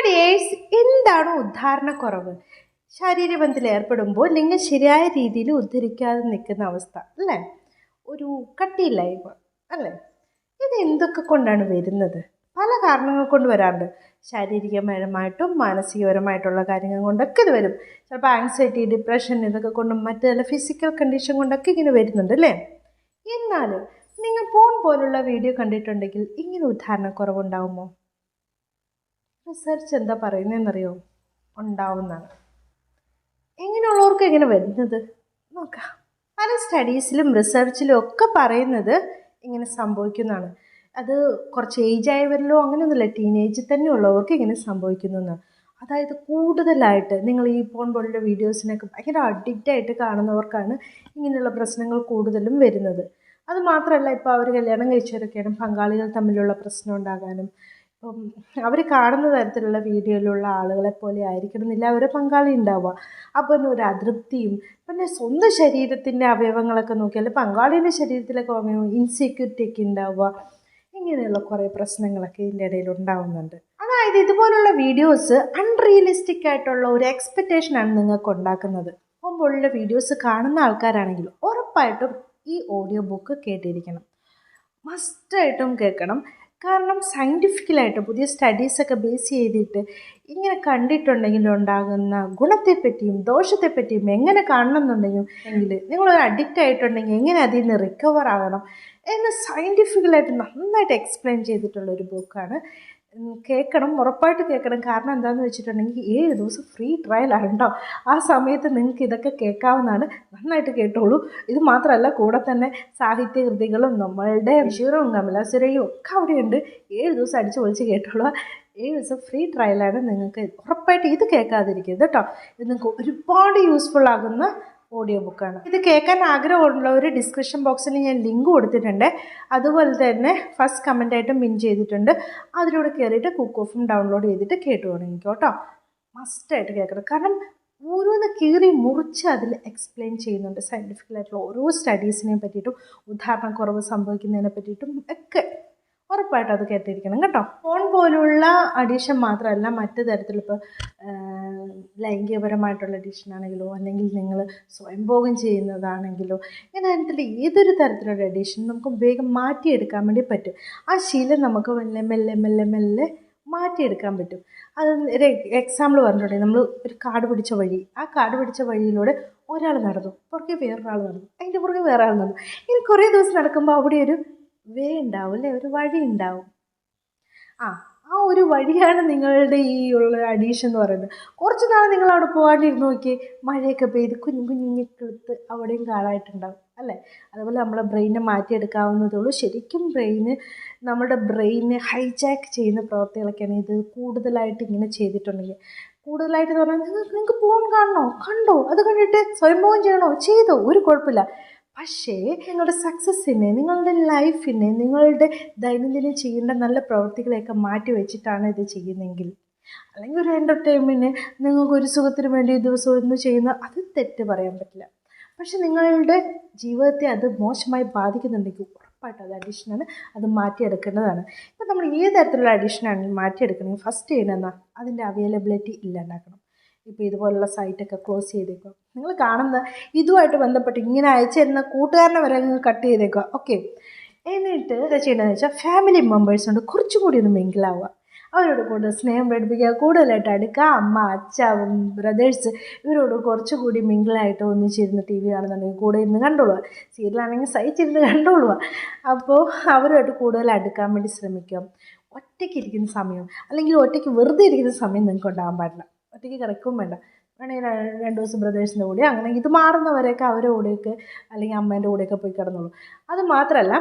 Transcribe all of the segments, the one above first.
Dears, എന്താണ് ഉദ്ധാരണക്കുറവ്? ശാരീരബന്ധത്തിൽ ഏർപ്പെടുമ്പോൾ ലിംഗം ശരിയായ രീതിയിൽ ഉദ്ധരിക്കാതെ നിൽക്കുന്ന അവസ്ഥ അല്ലേ? ഒരു കട്ടിയില്ലായ്മ അല്ലേ? ഇത് എന്തൊക്കെ കൊണ്ടാണ് വരുന്നത്? പല കാരണങ്ങൾ കൊണ്ട് വരാറുണ്ട്. ശാരീരികപരമായിട്ടും മാനസികപരമായിട്ടുള്ള കാര്യങ്ങൾ കൊണ്ടൊക്കെ ഇത് വരും. ചിലപ്പോൾ ആങ്സൈറ്റി, ഡിപ്രഷൻ ഇതൊക്കെ കൊണ്ടും മറ്റു ചില ഫിസിക്കൽ കണ്ടീഷൻ കൊണ്ടൊക്കെ ഇങ്ങനെ വരുന്നുണ്ട് അല്ലേ? എന്നാൽ നിങ്ങൾ ഫോൺ പോലുള്ള വീഡിയോ കണ്ടിട്ടുണ്ടെങ്കിൽ ഇങ്ങനെ ഉദ്ധാരണക്കുറവുണ്ടാവുമോ? റിസർച്ച് എന്താ പറയുന്നതെന്നറിയോ? ഉണ്ടാവുന്നതാണ്. എങ്ങനെയുള്ളവർക്ക് എങ്ങനെ വരുന്നത് നോക്കാം. പല സ്റ്റഡീസിലും റിസർച്ചിലും ഒക്കെ പറയുന്നത് ഇങ്ങനെ സംഭവിക്കുന്നതാണ്. അത് കുറച്ച് ഏജ് ആയവരിലോ അങ്ങനെയൊന്നുമില്ല, ടീനേജിൽ തന്നെ ഉള്ളവർക്ക് ഇങ്ങനെ സംഭവിക്കുന്നു എന്നാണ്. അതായത് കൂടുതലായിട്ട് നിങ്ങൾ ഈ ഫോൺ പോലുള്ള വീഡിയോസിനൊക്കെ ഭയങ്കര അഡിക്റ്റായിട്ട് കാണുന്നവർക്കാണ് ഇങ്ങനെയുള്ള പ്രശ്നങ്ങൾ കൂടുതലും വരുന്നത്. അത് മാത്രമല്ല, ഇപ്പോൾ അവർ കല്യാണം കഴിച്ചവരൊക്കെയാണ് പങ്കാളികൾ തമ്മിലുള്ള പ്രശ്നം ഉണ്ടാകാനും, ഇപ്പം അവർ കാണുന്ന തരത്തിലുള്ള വീഡിയോയിലുള്ള ആളുകളെ പോലെ ആയിരിക്കണമെന്നില്ല അവരെ പങ്കാളി ഉണ്ടാവുക. അപ്പോൾ പിന്നെ ഒരു അതൃപ്തിയും, പിന്നെ സ്വന്തം ശരീരത്തിൻ്റെ അവയവങ്ങളൊക്കെ നോക്കിയാൽ പങ്കാളിയുടെ ശരീരത്തിലൊക്കെ അവയവം ഇൻസെക്യൂരിറ്റി ഒക്കെ ഉണ്ടാവുക. ഇങ്ങനെയുള്ള കുറേ പ്രശ്നങ്ങളൊക്കെ ഇതിൻ്റെ ഇടയിൽ ഉണ്ടാവുന്നുണ്ട്. അതായത് ഇതുപോലുള്ള വീഡിയോസ് അൺറിയലിസ്റ്റിക് ആയിട്ടുള്ള ഒരു എക്സ്പെക്റ്റേഷനാണ് നിങ്ങൾക്ക് ഉണ്ടാക്കുന്നത്. മുമ്പുള്ള വീഡിയോസ് കാണുന്ന ആൾക്കാരാണെങ്കിൽ ഉറപ്പായിട്ടും ഈ ഓഡിയോ ബുക്ക് കേട്ടിരിക്കണം, മസ്റ്റായിട്ടും കേൾക്കണം. കാരണം സയൻറ്റിഫിക്കലായിട്ട് പുതിയ സ്റ്റഡീസൊക്കെ ബേസ് ചെയ്തിട്ട് ഇങ്ങനെ കണ്ടിട്ടുണ്ടെങ്കിൽ ഉണ്ടാകുന്ന ഗുണത്തെപ്പറ്റിയും ദോഷത്തെപ്പറ്റിയും എങ്ങനെ കാണണം എന്നുണ്ടെങ്കിൽ നിങ്ങളൊരു അഡിക്റ്റ് ആയിട്ടുണ്ടെങ്കിൽ എങ്ങനെ അതിൽ നിന്ന് റിക്കവർ ആകണം എന്ന് സയൻറ്റിഫിക്കലായിട്ട് നന്നായിട്ട് എക്സ്പ്ലെയിൻ ചെയ്തിട്ടുള്ളൊരു ബുക്കാണ്. കേൾക്കണം, ഉറപ്പായിട്ട് കേൾക്കണം. കാരണം എന്താണെന്ന് വെച്ചിട്ടുണ്ടെങ്കിൽ 7 ദിവസം ഫ്രീ ട്രയലാണ് കേട്ടോ. ആ സമയത്ത് നിങ്ങൾക്ക് ഇതൊക്കെ കേൾക്കാവുന്നതാണ്. നന്നായിട്ട് കേട്ടോളൂ. ഇത് മാത്രമല്ല, കൂടെ തന്നെ സാഹിത്യ കൃതികളും നമ്മളുടെ ബഷീറും കമലാസുരയും ഒക്കെ അവിടെയുണ്ട്. 7 ദിവസം അടിച്ചു പൊളിച്ച് കേട്ടോളൂ. 7 ദിവസം ഫ്രീ ട്രയലാണ്. നിങ്ങൾക്ക് ഉറപ്പായിട്ട് ഇത് കേൾക്കാതിരിക്കരുത് കേട്ടോ. ഇത് നിങ്ങൾക്ക് ഒരുപാട് യൂസ്ഫുൾ ആകുന്ന ഓഡിയോ ബുക്കാണ്. ഇത് കേൾക്കാൻ ആഗ്രഹമുള്ളവർ ഡിസ്ക്രിപ്ഷൻ ബോക്സിൽ ഞാൻ ലിങ്ക് കൊടുത്തിട്ടുണ്ട്. അതുപോലെ തന്നെ ഫസ്റ്റ് കമൻ്റായിട്ടും പിൻ ചെയ്തിട്ടുണ്ട്. അതിലൂടെ കയറിയിട്ട് കുക്ക് ഓഫും ഡൗൺലോഡ് ചെയ്തിട്ട് കേട്ടു തുടങ്ങിക്കോ കേട്ടോ. മസ്റ്റായിട്ട് കേൾക്കണം. കാരണം ഓരോന്ന് കീറി മുറിച്ച് അതിൽ എക്സ്പ്ലെയിൻ ചെയ്യുന്നുണ്ട് സയൻറ്റിഫിക്കലായിട്ടുള്ള ഓരോ സ്റ്റഡീസിനെ പറ്റിയിട്ടും ഉദാഹരണക്കുറവ് സംഭവിക്കുന്നതിനെ പറ്റിയിട്ടും ഒക്കെ. ഉറപ്പായിട്ടും അത് കേട്ടിരിക്കണം കേട്ടോ. ഫോൺ പോലുള്ള അഡിക്ഷൻ മാത്രമല്ല, മറ്റു തരത്തിലുള്ള ഇപ്പോൾ ലൈംഗികപരമായിട്ടുള്ള അഡിക്ഷൻ ആണെങ്കിലോ, അല്ലെങ്കിൽ നിങ്ങൾ സ്വയംഭോഗം ചെയ്യുന്നതാണെങ്കിലോ, ഇങ്ങനെ തരത്തിൽ ഏതൊരു തരത്തിലുള്ള അഡിക്ഷൻ നമുക്ക് വേഗം മാറ്റിയെടുക്കാൻ വേണ്ടി പറ്റും. ആ ശീലം നമുക്ക് മെല്ലെ മെല്ലെ മെല്ലെ മെല്ലെ മാറ്റിയെടുക്കാൻ പറ്റും. അത് ഒരു എക്സാമ്പിൾ പറഞ്ഞിട്ടുണ്ടെങ്കിൽ, നമ്മൾ ഒരു കാട് പിടിച്ച വഴി, ആ കാട് പിടിച്ച വഴിയിലൂടെ ഒരാൾ നടന്നു, പുറകെ വേറൊരാൾ നടന്നു, അതിൻ്റെ പുറകെ വേറെ ആൾ നടന്നു. ഇനി കുറേ ദിവസം നടക്കുമ്പോൾ അവിടെ ഒരു വേ ഉണ്ടാവും അല്ലേ, ഒരു വഴി ഉണ്ടാവും. ആ ഒരു വഴിയാണ് നിങ്ങളുടെ ഈ ഉള്ള അഡീഷൻ എന്ന് പറയുന്നത്. കുറച്ച് നാൾ നിങ്ങൾ അവിടെ പോകാണ്ടിരുന്ന് നോക്കി, മഴയൊക്കെ പെയ്ത് കുഞ്ഞു കുഞ്ഞിക്കിളുത്ത് അവിടെയും കാണായിട്ടുണ്ടാവും അല്ലേ. അതുപോലെ നമ്മളെ ബ്രെയിനെ മാറ്റിയെടുക്കാവുന്നതേ ഉള്ളൂ. ശരിക്കും നമ്മുടെ ബ്രെയിനെ ഹൈജാക്ക് ചെയ്യുന്ന പ്രവർത്തികളൊക്കെയാണ് ഇത് കൂടുതലായിട്ട് ഇങ്ങനെ ചെയ്തിട്ടുണ്ടെങ്കിൽ. കൂടുതലായിട്ട് എന്ന് പറഞ്ഞാൽ നിങ്ങൾക്ക് ഫോൺ കാണണോ, കണ്ടോ, അത് കണ്ടിട്ട് സ്വയംഭോഗം ചെയ്യണോ, ചെയ്തോ, ഒരു കുഴപ്പമില്ല. പക്ഷേ നിങ്ങളുടെ സക്സസ്സിനെ, നിങ്ങളുടെ ലൈഫിനെ, നിങ്ങളുടെ ദൈനംദിനം ചെയ്യേണ്ട നല്ല പ്രവൃത്തികളെയൊക്കെ മാറ്റി വെച്ചിട്ടാണ് ഇത് ചെയ്യുന്നതെങ്കിൽ, അല്ലെങ്കിൽ ഒരു എൻ്റർടൈൻമെൻറ്റിന് നിങ്ങൾക്കൊരു സുഖത്തിന് വേണ്ടി ദിവസം ഒന്ന് ചെയ്യുന്ന, അത് തെറ്റ് പറയാൻ പറ്റില്ല. പക്ഷെ നിങ്ങളുടെ ജീവിതത്തെ അത് മോശമായി ബാധിക്കുന്നുണ്ടെങ്കിൽ ഉറപ്പായിട്ടും അത് അഡിക്ഷനാണ്. അത് മാറ്റിയെടുക്കേണ്ടതാണ്. ഇപ്പം നമ്മൾ ഏത് തരത്തിലുള്ള അഡിക്ഷനാണ് മാറ്റിയെടുക്കണമെങ്കിൽ ഫസ്റ്റ് ചെയ്യണമെന്നാൽ അതിൻ്റെ അവൈലബിലിറ്റി ഇല്ലാണ്ടാക്കണം. ഇപ്പോൾ ഇതുപോലുള്ള സൈറ്റൊക്കെ ക്ലോസ് ചെയ്തേക്കുക. നിങ്ങൾ കാണുന്ന ഇതുമായിട്ട് ബന്ധപ്പെട്ട് ഇങ്ങനെ അയച്ചു തരുന്ന കൂട്ടുകാരനെ വരെ നിങ്ങൾ കട്ട് ചെയ്തേക്കുക. ഓക്കെ, എന്നിട്ട് എന്താ ചെയ്യേണ്ടതെന്ന് വെച്ചാൽ ഫാമിലി മെമ്പേഴ്സുണ്ട് കുറച്ചും കൂടി ഒന്ന് മിങ്കിളാവുക. അവരോട് കൂടുതൽ സ്നേഹം പഠിപ്പിക്കുക, കൂടുതലായിട്ട് അടുക്കുക. അമ്മ, അച്ഛ, ബ്രദേഴ്സ് ഇവരോട് കുറച്ചുകൂടി മിങ്കിളായിട്ട് ഒന്നിച്ചിരുന്ന് TV കാണുന്നുണ്ടെങ്കിൽ കൂടെ ഇരുന്ന് കണ്ടോളുക. സീരിയലാണെങ്കിൽ സഹിച്ചിരുന്ന് കണ്ടോളുക. അപ്പോൾ അവരുമായിട്ട് കൂടുതൽ അടുക്കാൻ വേണ്ടി ശ്രമിക്കുക. ഒറ്റയ്ക്ക് ഇരിക്കുന്ന സമയം, അല്ലെങ്കിൽ ഒറ്റയ്ക്ക് വെറുതെ ഇരിക്കുന്ന സമയം നിങ്ങൾക്ക് ഉണ്ടാകാൻ പാടില്ല. ഒറ്റയ്ക്ക് കിടക്കും വേണ്ട. വേണമെങ്കിൽ 2 ദിവസം ബ്രദേഴ്സിൻ്റെ കൂടെ, അങ്ങനെ ഇത് മാറുന്നവരെയൊക്കെ അവരുടെ കൂടെയൊക്കെ അല്ലെങ്കിൽ അമ്മേൻ്റെ കൂടെയൊക്കെ പോയി കിടന്നോളൂ. അത് മാത്രമല്ല,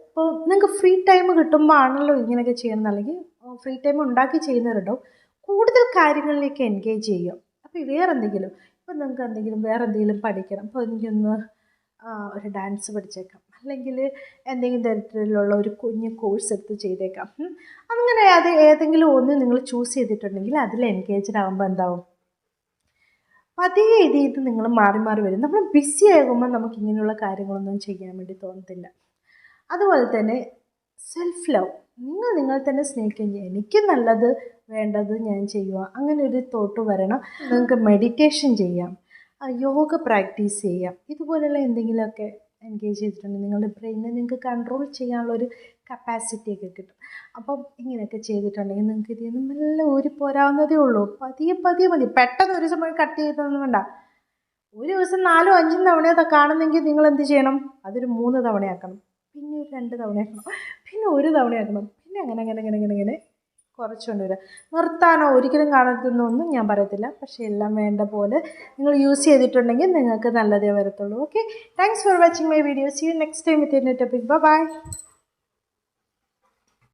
ഇപ്പോൾ നിങ്ങൾക്ക് ഫ്രീ ടൈം കിട്ടുമ്പോൾ ആണല്ലോ ഇങ്ങനെയൊക്കെ ചെയ്യണം, അല്ലെങ്കിൽ ഫ്രീ ടൈം ഉണ്ടാക്കി ചെയ്യുന്നവരുണ്ടാവും. കൂടുതൽ കാര്യങ്ങളിലേക്ക് എൻഗേജ് ചെയ്യുക. അപ്പോൾ വേറെന്തെങ്കിലും, ഇപ്പോൾ നിങ്ങൾക്ക് വേറെ എന്തെങ്കിലും പഠിക്കണം, ഇപ്പോൾ എനിക്കൊന്ന് ഒരു ഡാൻസ് പഠിച്ചേക്കാം, അല്ലെങ്കിൽ എന്തെങ്കിലും തരത്തിലുള്ള ഒരു കുഞ്ഞ് കോഴ്സ് എടുത്ത് ചെയ്തേക്കാം. അങ്ങനെ അത് ഏതെങ്കിലും ഒന്ന് നിങ്ങൾ ചൂസ് ചെയ്തിട്ടുണ്ടെങ്കിൽ അതിൽ എൻഗേജ്ഡ് ആകുമ്പോൾ എന്താവും, പതിയെ ഇത് നിങ്ങൾ മാറി മാറി വരും. നമ്മൾ ബിസി ആകുമ്പോൾ നമുക്ക് ഇങ്ങനെയുള്ള കാര്യങ്ങളൊന്നും ചെയ്യാൻ വേണ്ടി തോന്നത്തില്ല. അതുപോലെ തന്നെ സെൽഫ് ലവ്, നിങ്ങൾ തന്നെ സ്നേഹിക്കുകയും ചെയ്യുക. എനിക്ക് നല്ലത് വേണ്ടത് ഞാൻ ചെയ്യുക, അങ്ങനെ ഒരു തോട്ട് വരണം. നിങ്ങൾക്ക് മെഡിറ്റേഷൻ ചെയ്യാം, യോഗ പ്രാക്ടീസ് ചെയ്യാം. ഇതുപോലെയുള്ള എന്തെങ്കിലുമൊക്കെ എൻഗേജ് ചെയ്തിട്ടുണ്ടെങ്കിൽ നിങ്ങളുടെ ബ്രെയിനിനെ നിങ്ങൾക്ക് കൺട്രോൾ ചെയ്യാനുള്ളൊരു കപ്പാസിറ്റിയൊക്കെ കിട്ടും. അപ്പം ഇങ്ങനെയൊക്കെ ചെയ്തിട്ടുണ്ടെങ്കിൽ നിങ്ങൾക്ക് ഇതിൽ നിന്ന് മെല്ലെ ഊരിപ്പോരാവുന്നതേ ഉള്ളൂ. പതിയെ പതിയെ മതി. പെട്ടെന്ന് ഒരു സമയം കട്ട് ചെയ്തൊന്നും വേണ്ട. ഒരു ദിവസം 4 5 തവണ കാണുന്നെങ്കിൽ നിങ്ങൾ എന്ത് ചെയ്യണം? അതൊരു 3 തവണയാക്കണം, പിന്നെ ഒരു 2 തവണയാക്കണം, പിന്നെ 1 തവണയാക്കണം, പിന്നെ അങ്ങനെ കുറച്ചുകൊണ്ട് വരിക. നിർത്താനോ ഒരിക്കലും കാണരുതെന്നൊന്നും ഞാൻ പറയത്തില്ല. പക്ഷേ എല്ലാം വേണ്ട പോലെ നിങ്ങൾ യൂസ് ചെയ്തിട്ടുണ്ടെങ്കിൽ നിങ്ങൾക്ക് നല്ലതേ വരത്തുള്ളൂ. Okay, thanks for watching my video. See you next time with a new topic. By.